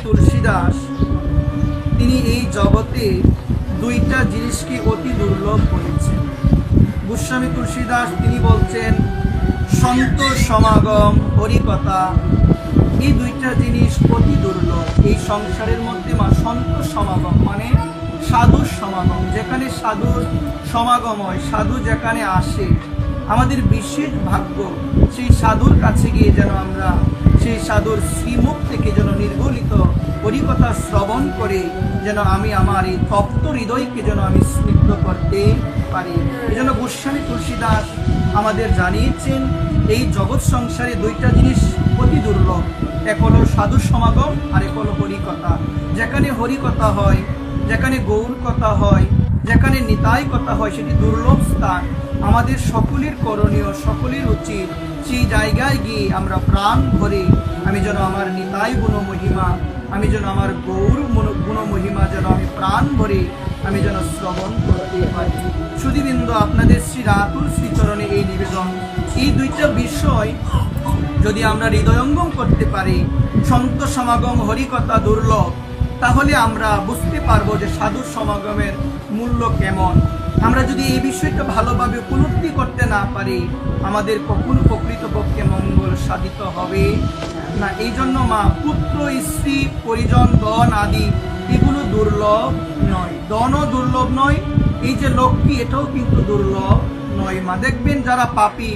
তুলসীদাস তিনি এই জগতে দুইটা জিনিসকে অতি দুর্লভ করেছেন। গোস্বামী তুলসীদাস তিনি বলছেন সন্ত সমাগম, হরিকথা, এই দুইটা জিনিস অতি দুর্লভ এই সংসারের মধ্যে। সন্ত সমাগম মানে সাধুর সমাগম, যেখানে সাধুর সমাগম হয়, সাধু যেখানে আসে, আমাদের বিশেষ ভাগ্য সেই সাধুর কাছে গিয়ে যেন আমরা সেই সাধুর শ্রীমুখ থেকে যেন নির্গলিত হরিকথা শ্রবণ করে যেন আমি আমার এই তপ্ত হৃদয়কে যেন আমি স্নিগ্ধ করতে পারি। এই জন্য গোস্বামী তুলসীদাস আমাদের জানিয়েছেন এই জগৎ সংসারে দুইটা জিনিস অতি দুর্লভ, এক হলো সাধুর সমাগম আর এক হলো হরিকথা। যেখানে হরিকথা হয়, যেখানে গৌর কথা হয়, যেখানে নিতাই কথা হয়, সেটি দুর্লভ স্থান। আমাদের সকলের করণীয়, সকলের উচিত সেই জায়গায় গিয়ে আমরা প্রাণ ভরে আমি যেন আমার নিতাই গুণমহিমা, আমি যেন আমার গৌর গুণমহিমা যেন আমি প্রাণ ভরে আমি যেন শ্রবণ করতে পারি। সুধীবৃন্দ, আপনাদের শ্রী রাতুল শ্রীচরণে এই নিবেদন, এই দুইটা বিষয় যদি আমরা হৃদয়ঙ্গম করতে পারি, সন্ত সমাগম হরিকথা দুর্লভ, তাহলে আমরা বুঝতে পারবো যে সাধুর সমাগমের মূল্য কেমন। আমরা যদি এই বিষয়টা ভালোভাবে উপলব্ধি করতে না পারি, আমাদের কখনো প্রকৃতপক্ষে মঙ্গল সাধিত হবে না। এই জন্য মা, পুত্র, স্ত্রী, পরিজন, ধন আদি এগুলো দুর্লভ নয়, ধনও দুর্লভ নয়, এই যে লক্ষ্মী এটাও কিন্তু দুর্লভ নয় মা। দেখবেন যারা পাপী,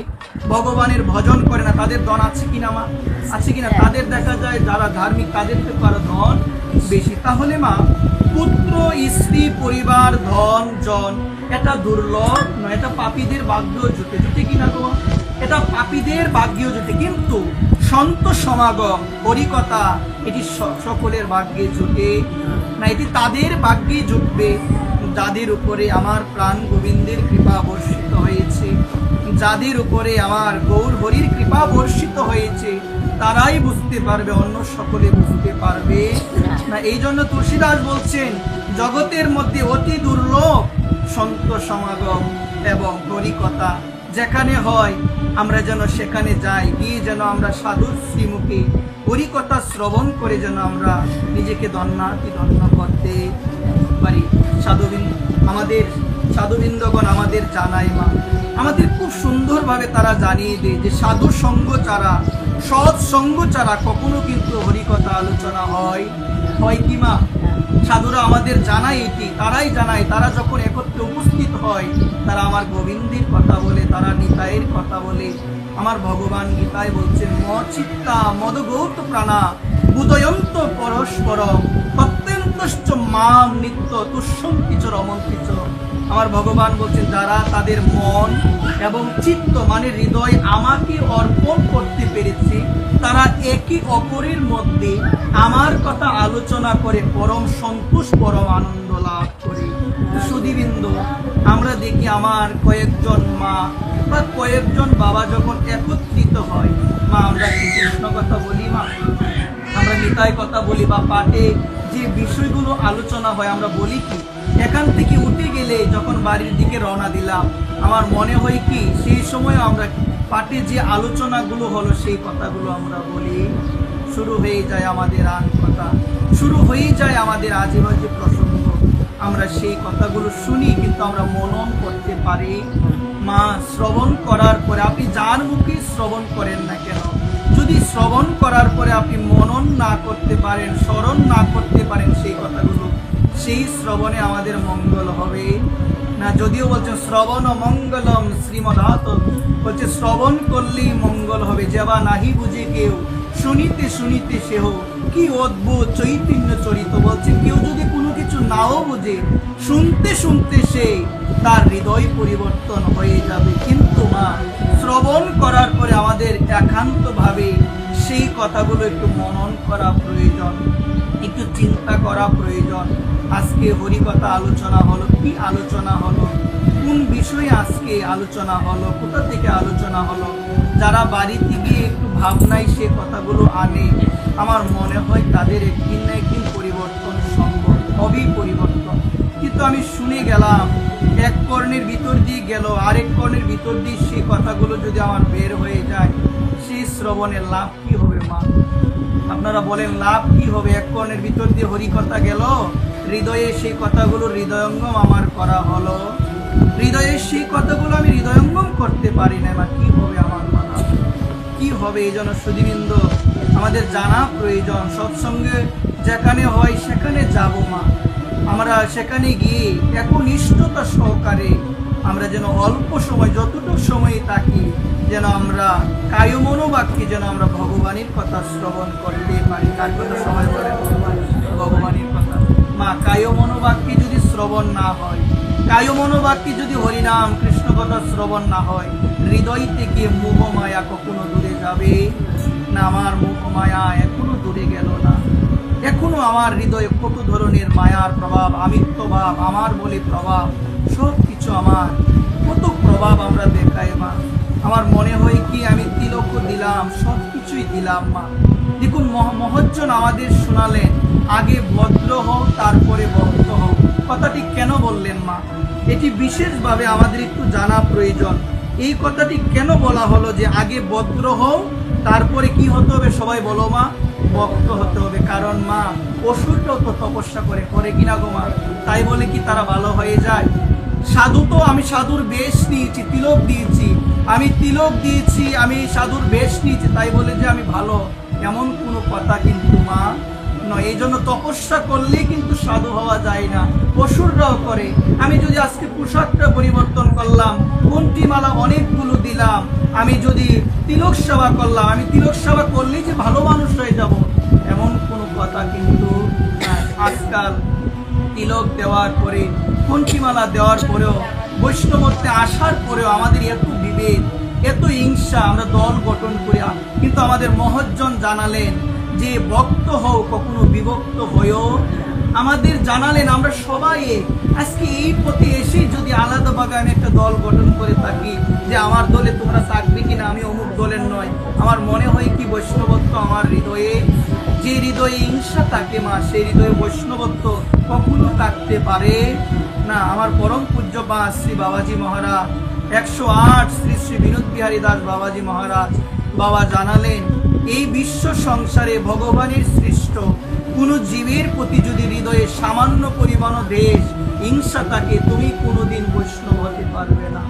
ভগবানের ভজন করে না, তাদের ধন আছে কিনা মা? আছে কিনা? তাদের দেখা যায় যারা ধার্মিক তাদের থেকে আরো ধন বেশি। তাহলে মা, পুত্র, স্ত্রী, পরিবার, ধন, জন এটা দুর্লভ নয়, এটা পাপীদের ভাগ্য জুটে। জুটে কিনা গো? এটা পাপীদের ভাগ্য জুটে। কিন্তু সন্ত সমাগম, হরিকথা এটি সকলের ভাগ্যে জুটে না, এটি তাদের ভাগ্যে জুটবে যাদের উপরে আমার প্রাণ গোবিন্দের কৃপা বর্ষিত হয়েছে, যাদের উপরে আমার গৌর হরির কৃপা বর্ষিত হয়েছে, তারাই বুঝতে পারবে, অন্য সকলে বুঝতে পারবে না। এই জন্য তুলসীদাস বলছেন জগতের মধ্যে অতি দুর্লভ সন্ত সমাগম এবং হরিকথা। যেখানে হয় আমরা যেন সেখানে যাই, গিয়ে যেন আমরা সাধুর শ্রীমুখে হরিকথা শ্রবণ করে যেন আমরা নিজেকে ধন্যাতি ধন্য করতে পারি। আমাদের সাধুবৃন্দগণ আমাদের জানায় মা, আমাদের খুব সুন্দরভাবে তারা জানিয়ে দেয় যে সাধু সঙ্গ ছাড়া, সৎসঙ্গ ছাড়া কখনো কিন্তু হরিকথা আলোচনা হয় কি মা? সাধুরা আমাদের জানায় এটি, তারাই জানায়, তারা যখন একত্রে উপস্থিত হয়, তারা আমার গোবিন্দের কথা বলে, তারা নিতাইয়ের কথা বলে। আমার ভগবান গীতায় বলছেন মচিত্তা মদগৌত প্রাণা বুদয়ন্ত পরস্পরম অত্যন্তশ্চ মাম নিত্য তুষ্যন্তি চ রমন্তি চ। আমার ভগবান বলছেন যারা তাদের মন এবং চিত্ত মানে হৃদয় আমাকে অর্পণ করতে পেরেছে, তারা একে অপরের মধ্যে আমার কথা আলোচনা করে পরম সন্তোষ, পরম আনন্দ লাভ করে। সুধীবৃন্দ, আমরা দেখি আমার কয়েকজন মা বা কয়েকজন বাবা যখন একত্রিত হয়, মা আমরা কৃষ্ণ কথা বলি, মা আমরা নিতাই কথা বলি, বা পাঠে যে বিষয়গুলো আলোচনা হয় আমরা বলি কি, এখান থেকে উঠে গেলে যখন বাড়ির দিকে রওনা দিলাম, আমার মনে হয় কি সেই সময় আমরা পাঠে যে আলোচনাগুলো হলো সেই কথাগুলো আমরা বলি। শুরু হয়ে যায় আমাদের আন কথা, শুরু হয়ে যায় আমাদের আজেবাজে প্রসঙ্গ, আমরা সেই কথাগুলো শুনি কিন্তু আমরা মনন করতে পারি। মা, শ্রবণ করার পরে আপনি যার মুখে শ্রবণ করেন না কেন, যদি শ্রবণ করার পরে আপনি মনন না করতে পারেন, স্মরণ না করতে পারেন সেই কথাগুলো, সেই শ্রবণে আমাদের মঙ্গল হবে না। যদিও বলছেন শ্রবণ মঙ্গলম শ্রীমদাত, বলছে শ্রবণ করলেই মঙ্গল হবে। যেবা নাহি বুঝে কেউ শুনিতে শুনিতে সেহ কি অদ্ভুত চৈতন্য চরিত। বলছে কেউ যদি কোনো কিছু নাও বোঝে, শুনতে শুনতে সে তার হৃদয় পরিবর্তন হয়ে যাবে। কিন্তু মা, শ্রবণ করার পরে আমাদের একান্তভাবে সেই কথাগুলো একটু মনন করা প্রয়োজন, একটু চিন্তা করা প্রয়োজন। আজকে হরিকথা আলোচনা হলো, কি আলোচনা হলো, কোন বিষয়ে আজকে আলোচনা হলো, কোথা থেকে আলোচনা হলো, যারা বাড়িতে গিয়ে একটু ভাবনায় সে কথাগুলো আনে, আমার মনে হয় তাদের একদিন না একদিন পরিবর্তন সম্ভব হবেই পরিবর্তন। কিন্তু আমি শুনে গেলাম, এক কর্ণের ভিতর দিয়ে গেল, আরেক কর্ণের ভিতর দিয়ে সেই কথাগুলো যদি আমার বের হয়ে যায়, সেই শ্রবণের লাভ কি হবে মা? আপনারা বলেন লাভ কি হবে? এক কর্ণের ভিতর দিয়ে হরি কথা গেল, হৃদয়ে সেই কথাগুলো হৃদয়ঙ্গম আমার করা হলো, হৃদয়ে সেই কথাগুলো আমি হৃদয়ঙ্গম করতে পারি না, মা কি হবে আমার মানা, কি হবে? এই জন্য সুধীবৃন্দ আমাদের জানা প্রয়োজন, সৎসঙ্গে যেখানে হয় সেখানে যাব মা, আমরা সেখানে গিয়ে একনিষ্ঠতা সহকারে আমরা যেন অল্প সময়, যতটুকু সময় থাকি, যেন আমরা কায় মনোবাক্যে যেন আমরা ভগবানের কথা শ্রবণ করতে পারি। কার কথা সবাই বলে? ভগবানের কথা। মা কায় মনোবাক্যে যদি শ্রবণ না হয়, কায় মনোবাক্যে যদি হরিনাম কৃষ্ণ কথা শ্রবণ না হয়, হৃদয় থেকে মোহ মায়া কখনো দূরে যাবে না। আমার মোহ মায়া এখনো দূরে গেল না, এখনো আমার হৃদয়ে কত ধরনের মায়ার প্রভাব, আমিত্বভাব, আমার বলে প্রভাব, সব কিছু আমার কত প্রভাব আমরা দেখাই মা। আমার মনে হয় কি আমি তিলক দিলাম, সব কিছুই দিলাম মা। দেখুন মহজ্জন আমাদের শোনালেন, আগে ভদ্র হও তারপরে ভক্ত হও। কথাটি কেন বললেন মা? এটি বিশেষভাবে আমাদের একটু জানা প্রয়োজন। এই কথাটি কেন বলা হলো যে আগে ভদ্র হও তারপরে কি হতে হবে? সবাই বলো মা, ভক্ত হতে হবে। কারণ মা অসুরটাও তো তপস্যা করে কিনা গো মা? তাই বলে কি তারা ভালো হয়ে যায়? সাধু তো, আমি সাধুর বেশ নিয়েছি, তিলক দিয়েছি, আমি তিলক দিয়েছি, আমি সাধুর বেশ নিয়েছি, তাই বলে যে আমি ভালো, এমন কোনো কথা কিন্তু মা নয়। এই জন্য তপস্যা করলে কিন্তু সাধু হওয়া যায় না, অসুররাও করে। আমি যদি আজকে পোশাকটা পরিবর্তন করলাম, কণ্ঠিমালা অনেকগুলো দিলাম, আমি যদি তিলক সেবা করলাম, আমি তিলক সেবা করলেই যে ভালো মানুষ হয়ে যাব, এমন কোনো কথা কিন্তু আজকাল তিলক দেওয়ার পরে, কণ্ঠিমালা দেওয়ার পরেও, বৈষ্ণবত্বে আসার পরেও আমাদের এত বিভেদ, এত হিংসা, আমরা দল গঠন করি। কিন্তু আমাদের মহজ্জন জানালেন যে ভক্ত হও, কখনো বিভক্ত হয়েও। আমাদের জানালেন আমরা সবাই আজকে এই পথে এসে যদি আলাদাভাবে আমি একটা দল গঠন করে থাকি, যে আমার দলে তোমরা থাকবে কিনা, আমি অমুক দলের নয়, আমার মনে হয় কি বৈষ্ণবত্ব আমার হৃদয়ে, যে হৃদয়ে হিংসা থাকে মা, সেই হৃদয়ে বৈষ্ণবত্ব কখনো থাকতে পারে না। আমার পরম পূজ্য মা শ্রী বাবাজি মহারাজ 108 শ্রী শ্রী বিনোদ বিহারী দাস বাবাজি মহারাজ বাবা জানালেন, এই বিশ্ব সংসারে ভগবানের সৃষ্ট কোন জীবের প্রতি যদি হৃদয়ে সামান্য পরিমাণ দেশ হিংসা থাকে, তুমি কোনোদিন বৈষ্ণব হতে পারবে না।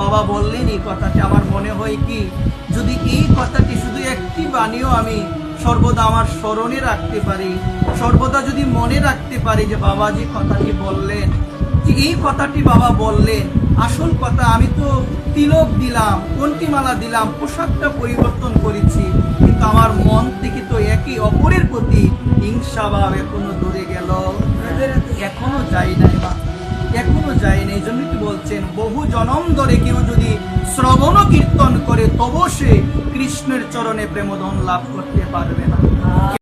বাবা বললেন এই কথাটি, আমার মনে হয় কি যদি এই কথাটি শুধু একটি বাণীও আমি সর্বদা আমার স্মরণে রাখতে পারি, সর্বদা যদি মনে রাখতে পারি যে বাবাজি কথাটি বললেন, যে এই কথাটি বাবা বললেন, আসল কথা আমি তো তিলক দিলাম, কণ্ঠিমালা দিলাম, পোশাকটা পরিবর্তন করেছি, কিন্তু আমার মন থেকে তো একে অপরের প্রতি হিংসা ভাব এখনো দূরে গেল, এখনো যাই নাই বা এখনো যায় না। এই জন্য কি বলছেন, বহু জনম ধরে কেউ যদি শ্রবণ কীর্তন করে, তবু সে কৃষ্ণের চরণে প্রেমধন লাভ করতে পারবে না।